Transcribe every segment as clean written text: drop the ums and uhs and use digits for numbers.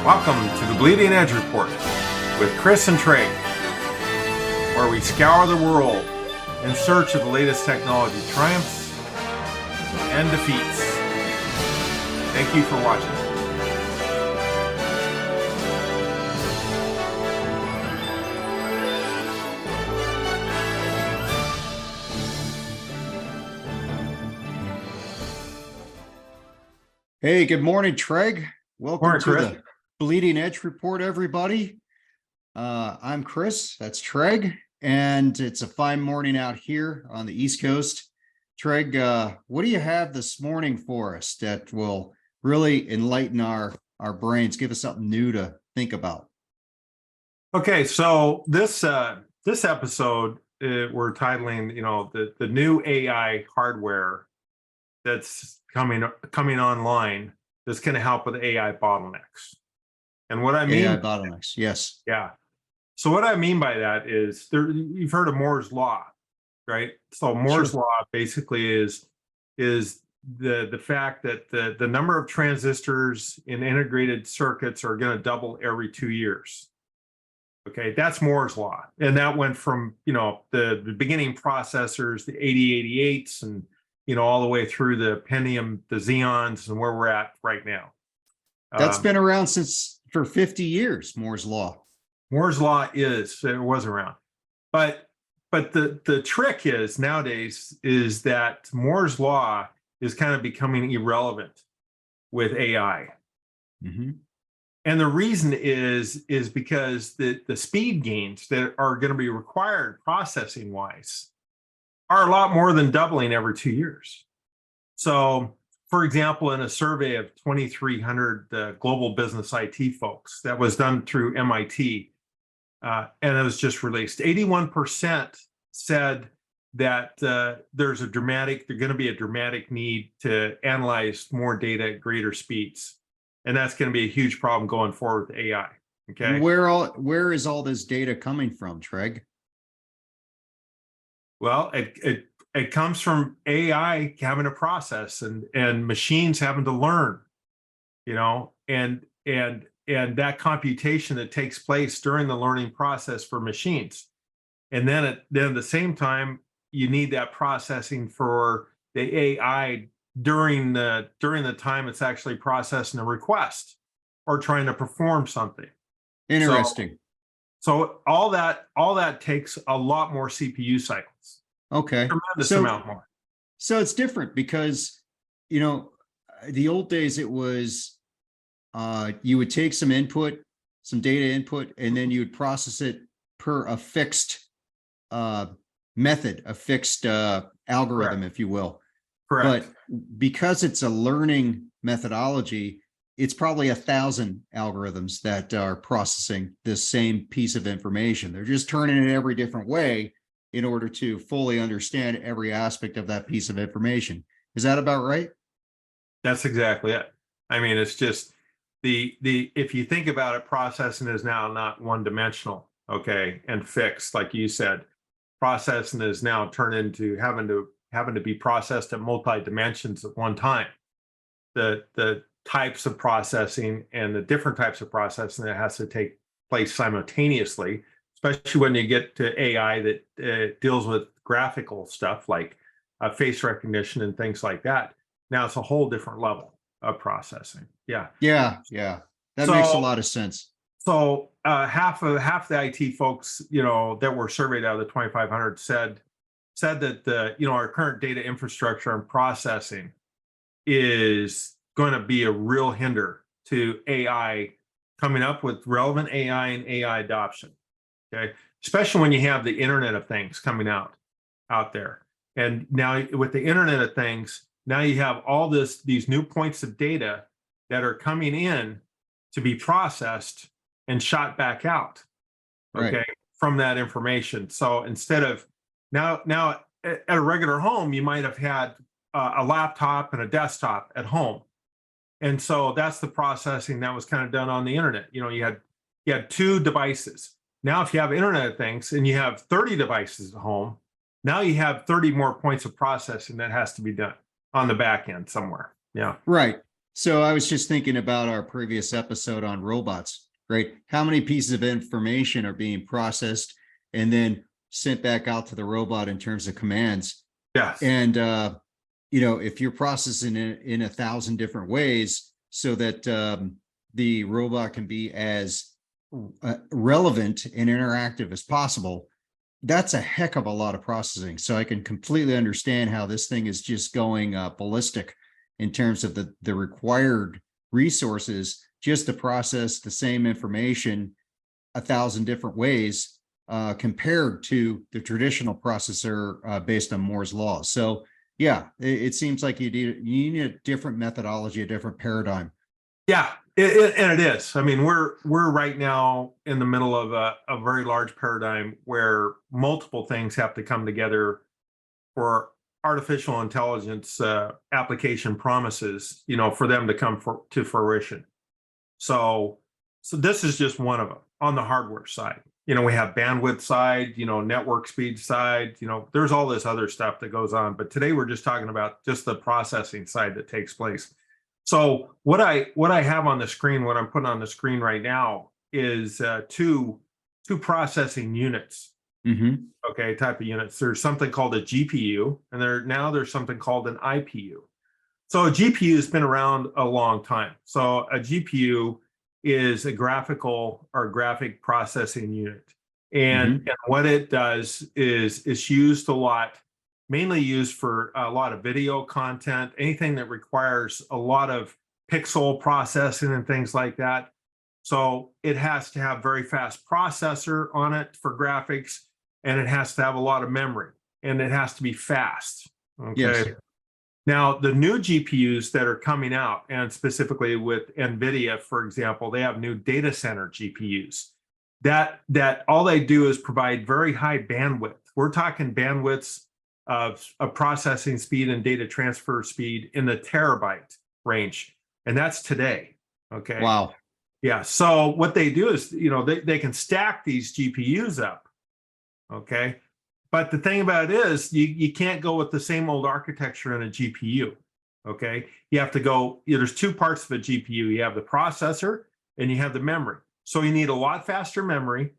Welcome to the Bleeding Edge Report with Chris and Trey, where we scour the world in search of the latest technology triumphs and defeats. Thank you for watching. Hey, good morning, Treg. Welcome Morning, to Chris. the Bleeding Edge Report, everybody. I'm Chris, that's Treg, and it's a fine morning out here on the East Coast. Treg, what do you have this morning for us that will really enlighten our brains, give us something new to think about? Okay, so this episode we're titling, the new AI hardware that's coming online that's going to help with AI bottlenecks. And what I mean, AI bottlenecks, yes. yeah. So what I mean by that is you've heard of Moore's law, right? So Moore's Sure. law basically is the fact that the number of transistors in integrated circuits are going to double every 2 years. Okay, that's Moore's law. And that went from, the beginning processors, the 8088s, and, all the way through the Pentium, the Xeons, and where we're at right now. That's been around for 50 years, Moore's law. Moore's law was around. But the trick is nowadays is that Moore's law is kind of becoming irrelevant with AI. Mm-hmm. And the reason is because the speed gains that are going to be required processing wise are a lot more than doubling every 2 years. So, for example, in a survey of 2,300 global business IT folks that was done through MIT, and it was just released, 81% said that there's going to be a dramatic need to analyze more data at greater speeds. And that's going to be a huge problem going forward with AI. Okay. Where is all this data coming from, Treg? Well, it comes from AI having to process and machines having to learn, and that computation that takes place during the learning process for machines. And then at the same time, you need that processing for the AI during the time it's actually processing a request or trying to perform something. Interesting. So all that takes a lot more CPU cycles. Okay. Tremendous amount more. So it's different because, the old days it was you would take some data input, and then you would process it per a fixed method, a fixed algorithm, Correct. if you will. Correct. But because it's a learning methodology, it's probably 1,000 algorithms that are processing this same piece of information. They're just turning it every different way in order to fully understand every aspect of that piece of information. Is that about right? That's exactly it. I mean, it's just if you think about it, processing is now not one dimensional, okay, and fixed, like you said. Processing is now turned into having to be processed at multi dimensions at one time. The types of processing and the different types of processing that has to take place simultaneously, especially when you get to AI that deals with graphical stuff like face recognition and things like that. Now it's a whole different level of processing. Yeah. Yeah. That makes a lot of sense. So half the IT folks, that were surveyed out of the 2,500 said that our current data infrastructure and processing is going to be a real hinder to AI coming up with relevant AI and AI adoption. Okay, especially when you have the Internet of Things coming out there, and now with the Internet of Things, now you have all these new points of data that are coming in to be processed and shot back out, okay, Right. from that information. So instead of now at a regular home, you might have had a laptop and a desktop at home. And so that's the processing that was kind of done on the internet. You had two devices. Now, if you have Internet of Things and you have 30 devices at home, now you have 30 more points of processing that has to be done on the back end somewhere. Yeah. Right. So I was just thinking about our previous episode on robots, right? How many pieces of information are being processed and then sent back out to the robot in terms of commands? Yes. And if you're processing it in 1,000 different ways so that the robot can be as relevant and interactive as possible, that's a heck of a lot of processing. So I can completely understand how this thing is just going ballistic in terms of the required resources just to process the same information 1,000 different ways compared to the traditional processor based on Moore's law. So yeah, it seems like you need a different methodology, a different paradigm. Yeah, and it is. I mean, we're right now in the middle of a very large paradigm where multiple things have to come together for artificial intelligence application promises, for them to come to fruition. So, so this is just one of them on the hardware side. We have bandwidth side, network speed side, there's all this other stuff that goes on. But today we're just talking about just the processing side that takes place. So what I have on the screen, what I'm putting on the screen right now is two processing units. Mm-hmm. Okay, type of units. There's something called a GPU, and there's something called an IPU. So a GPU has been around a long time. So a GPU is a graphical or graphic processing unit. And what it does is it's used a lot, mainly used for a lot of video content, anything that requires a lot of pixel processing and things like that. So it has to have very fast processor on it for graphics, and it has to have a lot of memory, and it has to be fast. Okay. Yes. Now, the new GPUs that are coming out, and specifically with NVIDIA, for example, they have new data center GPUs that all they do is provide very high bandwidth. We're talking bandwidths of processing speed and data transfer speed in the terabyte range. And that's today. Okay. Wow. Yeah. So what they do is, they can stack these GPUs up. Okay. But the thing about it is you can't go with the same old architecture in a GPU. Okay. You have to go, there's two parts of a GPU. You have the processor and you have the memory. So you need a lot faster memory,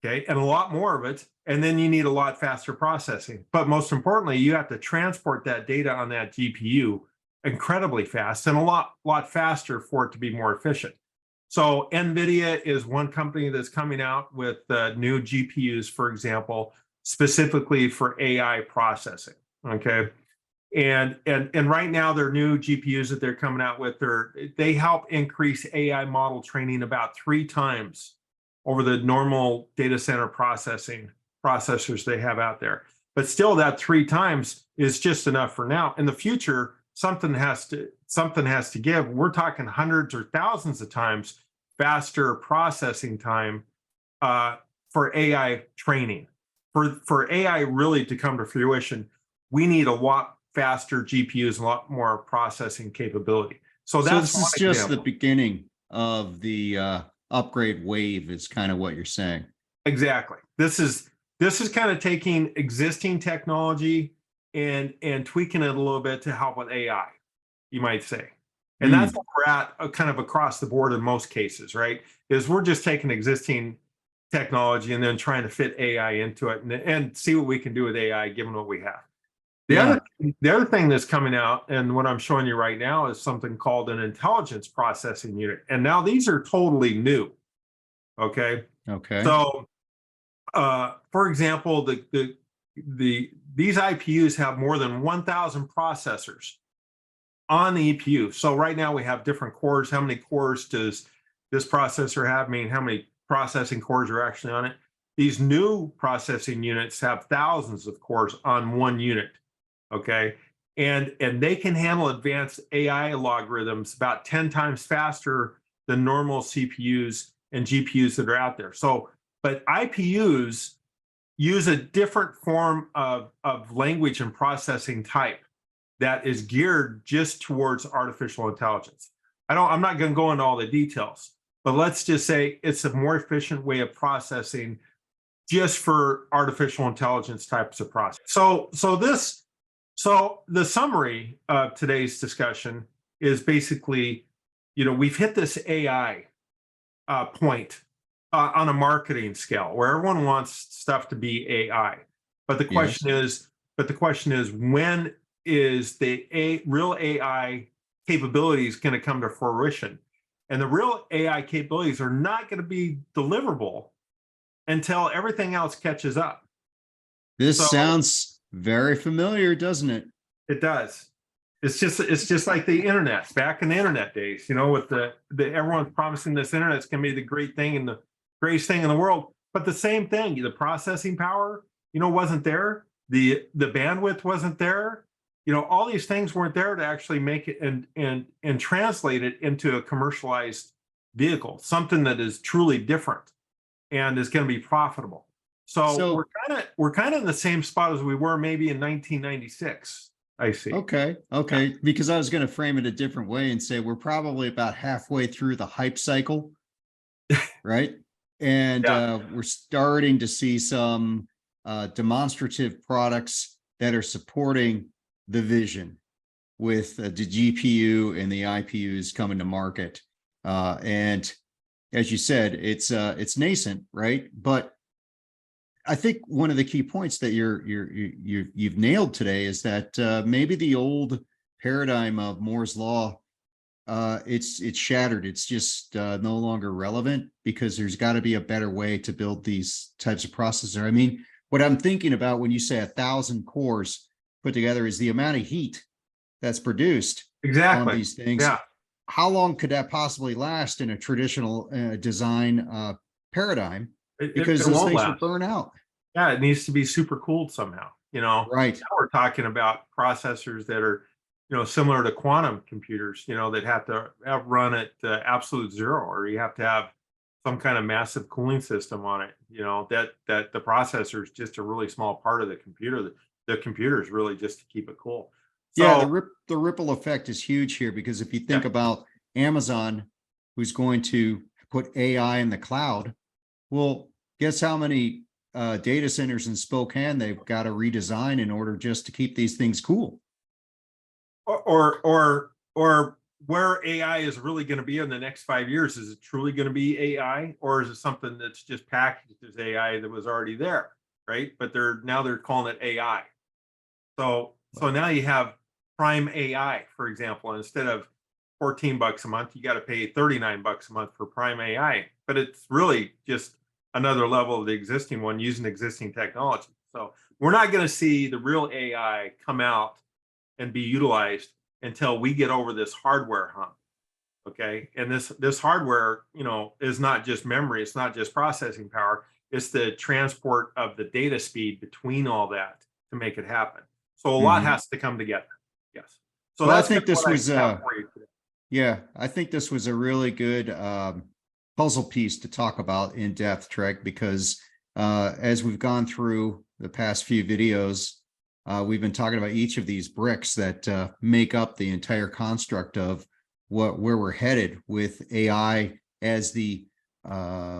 okay, and a lot more of it. And then you need a lot faster processing. But most importantly, you have to transport that data on that GPU incredibly fast and a lot faster for it to be more efficient. So NVIDIA is one company that's coming out with new GPUs, for example, specifically for AI processing. Okay. And right now, their new GPUs that they're coming out with, they help increase AI model training about 3 times over the normal data center processors they have out there. But still, that 3 times is just enough for now. In the future, something has to give. We're talking hundreds or thousands of times faster processing time for AI training. For AI really to come to fruition, we need a lot faster GPUs, a lot more processing capability. So that's this is just the beginning of the upgrade wave, is kind of what you're saying. Exactly. This is kind of taking existing technology and tweaking it a little bit to help with AI, you might say. And that's what we're at kind of across the board in most cases, right? Is we're just taking existing technology and then trying to fit AI into it and see what we can do with AI given what we have. The other thing that's coming out, and what I'm showing you right now, is something called an intelligence processing unit. And now these are totally new. Okay. Okay. So, for example, these IPUs have more than 1,000 processors on the EPU. So right now we have different cores. How many cores does this processor have? I mean, how many processing cores are actually on it? These new processing units have thousands of cores on one unit. Okay. And they can handle advanced AI algorithms about 10 times faster than normal CPUs and GPUs that are out there. So, but IPUs use a different form of language and processing type that is geared just towards artificial intelligence. I'm not going to go into all the details, but let's just say it's a more efficient way of processing just for artificial intelligence types of process. So the summary of today's discussion is basically, we've hit this AI point on a marketing scale where everyone wants stuff to be AI. But the question Yes. is, when is the real AI capabilities going to come to fruition? And the real AI capabilities are not going to be deliverable until everything else catches up. This So sounds very familiar, doesn't it? it does. It's just like the internet back in the internet days, with the everyone's promising this internet's going to be the great thing and the greatest thing in the world. But the same thing, the processing power, wasn't there. The bandwidth wasn't there. All these things weren't there to actually make it and translate it into a commercialized vehicle, something that is truly different and is going to be profitable. So So, we're kind of in the same spot as we were maybe in 1996. I see. okay, Yeah. okay, because I was going to frame it a different way and say we're probably about halfway through the hype cycle, right? And Yeah. we're starting to see some demonstrative products that are supporting the vision with the GPU and the IPUs coming to market. And as you said, it's nascent, right? But I think one of the key points that you've nailed today is that maybe the old paradigm of Moore's law, it's shattered. It's just no longer relevant because there's got to be a better way to build these types of processors. I mean, what I'm thinking about when you say 1,000 cores put together is the amount of heat that's produced on Exactly. these things. Yeah. How long could that possibly last in a traditional design paradigm? Because It those won't things would last. burn out. Yeah, it needs to be super cooled somehow. Now Right. we're talking about processors that are, similar to quantum computers, that have to run at absolute zero, or you have to have some kind of massive cooling system on it. That the processor is just a really small part of the computer. The computer is really just to keep it cool. Yeah, So the ripple effect is huge here because if you think yeah, about Amazon, who's going to put AI in the cloud, well, guess how many data centers in Spokane they've got to redesign in order just to keep these things cool. or where AI is really going to be in the next 5 years. Is it truly going to be AI, or is it something that's just packaged as AI that was already there, right? But they're calling it AI. So now you have Prime AI, for example. Instead of $14 a month, you got to pay $39 a month for Prime AI. But it's really just another level of the existing one using existing technology. So we're not going to see the real AI come out and be utilized until we get over this hardware hump. Okay. And this hardware, is not just memory, it's not just processing power, it's the transport of the data speed between all that to make it happen. So a lot Mhm. has to come together. Yes. So Well, I that's kind think of this what I was have for you today. yeah, I think this was a really good puzzle piece to talk about in depth, Trek, because as we've gone through the past few videos, we've been talking about each of these bricks that make up the entire construct of where we're headed with AI as the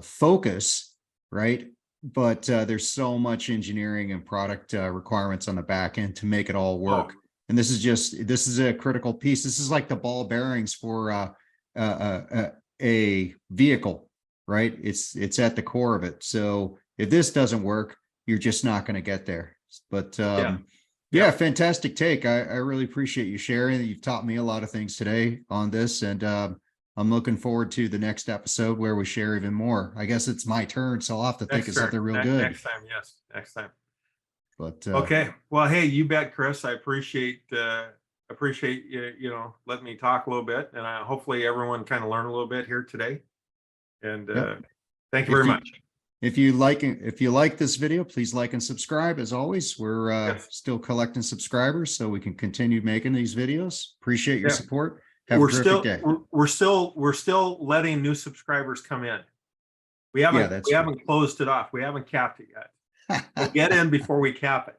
focus, right? But there's so much engineering and product requirements on the back end to make it all Oh, work. And this is a critical piece. This is like the ball bearings for a vehicle, right? It's at the core of it. So if this doesn't work, you're just not going to get there. But yeah. yeah, Yeah. fantastic take. I really appreciate you sharing. You've taught me a lot of things today on this, and I'm looking forward to the next episode where we share even more. I guess it's my turn, so I'll have to think Next of turn. something real good. Next time. Yes. Next time. But Okay. Well, hey, you bet, Chris. I appreciate you, letting me talk a little bit, and hopefully everyone kind of learned a little bit here today. And yep. thank you If very you much. if you like this video, please like and subscribe. As always, we're Yes. still collecting subscribers so we can continue making these videos. Appreciate your Yeah. support. Have a terrific day. We're still letting new subscribers come in. We Yeah, haven't that's we true. haven't closed it off. We haven't capped it yet. So get in before we cap it.